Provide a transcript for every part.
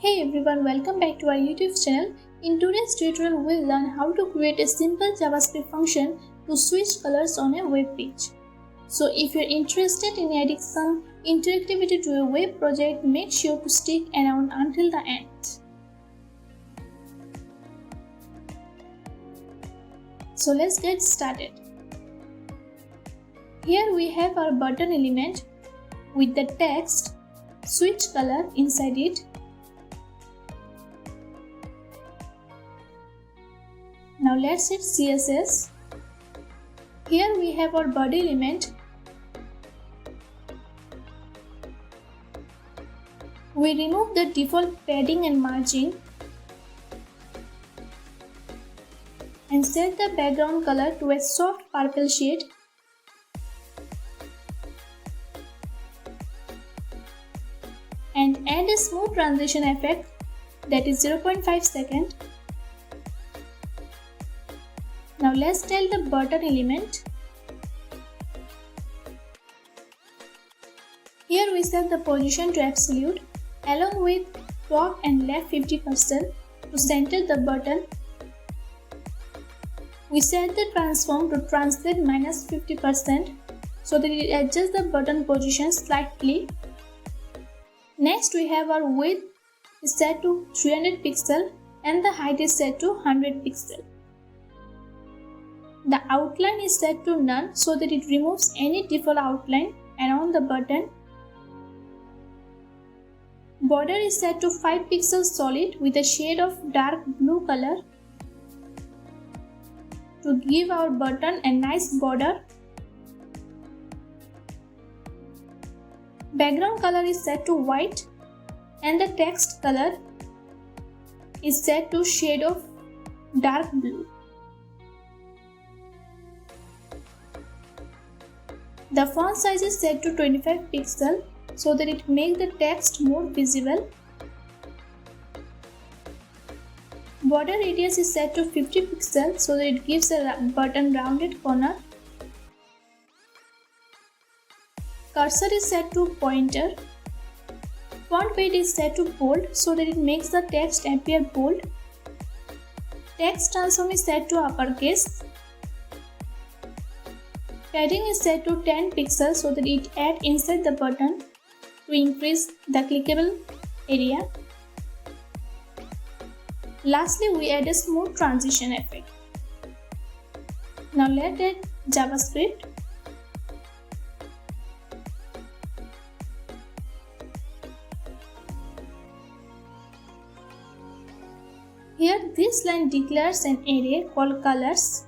Hey everyone, welcome back to our YouTube channel. In today's tutorial, we'll learn how to create a simple JavaScript function to switch colors on a web page. So if you're interested in adding some interactivity to a web project, make sure to stick around until the end. So let's get started. Here we have our button element with the text switch color inside it. Now let's hit CSS. Here we have our body element. We remove the default padding and margin and set the background color to a soft purple shade. And add a smooth transition effect that is 0.5 seconds. Now let's tell the button element. Here we set the position to absolute along with top and left 50% to center the button. We set the transform to translate -50% so that it adjusts the button position slightly. Next we have our width is set to 300 pixels and the height is set to 100 pixels. The outline is set to none so that it removes any default outline around the button. Border is set to 5 pixels solid with a shade of dark blue color to give our button a nice border. Background color is set to white and the text color is set to shade of dark blue. The font size is set to 25 pixels so that it makes the text more visible. Border radius is set to 50 pixels so that it gives a button rounded corner. Cursor is set to pointer. Font weight is set to bold so that it makes the text appear bold. Text transform is set to uppercase. Padding is set to 10 pixels so that it adds inside the button to increase the clickable area. Lastly, we add a smooth transition effect. Now let's add JavaScript. Here this line declares an array called colors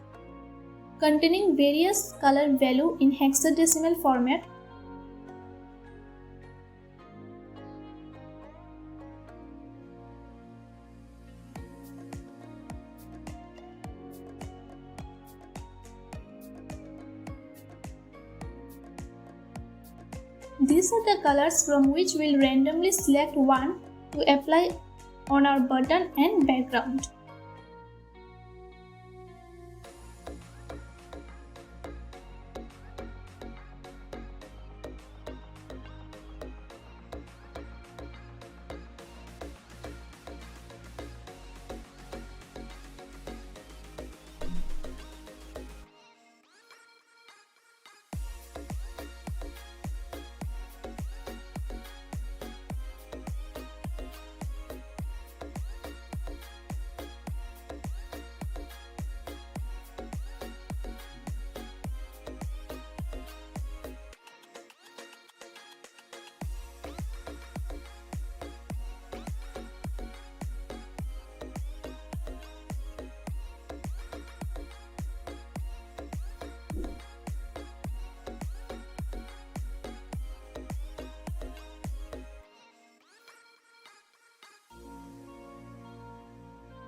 containing various color value in hexadecimal format. These are the colors from which we'll randomly select one to apply on our button and background.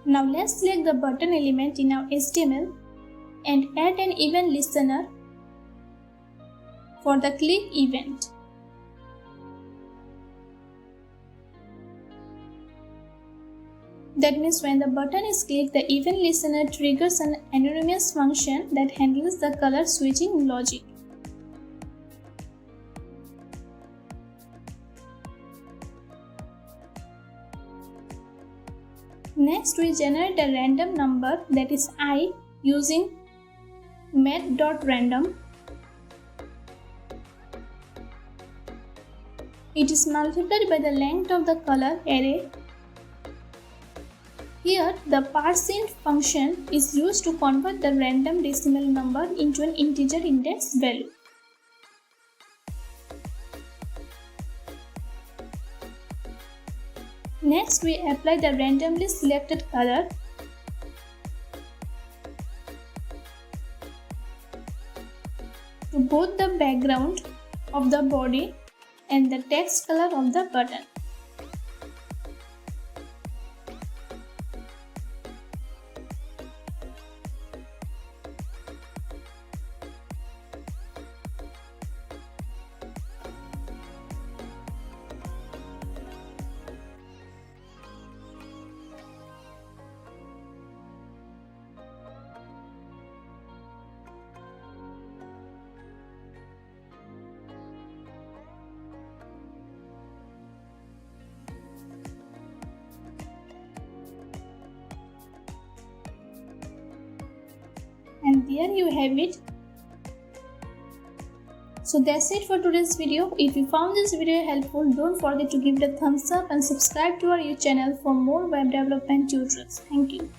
Now let's select the button element in our HTML and add an event listener for the click event. That means when the button is clicked, the event listener triggers an anonymous function that handles the color switching logic. Next, we generate a random number, that is I, using math.random. It is multiplied by the length of the color array. Here, the percent function is used to convert the random decimal number into an integer index value. Next, we apply the randomly selected color. To both the background of the body and the text color of the button. And there you have it. So that's it for today's video. If you found this video helpful, don't forget to give it a thumbs up and subscribe to our YouTube channel for more web development tutorials. Thank you.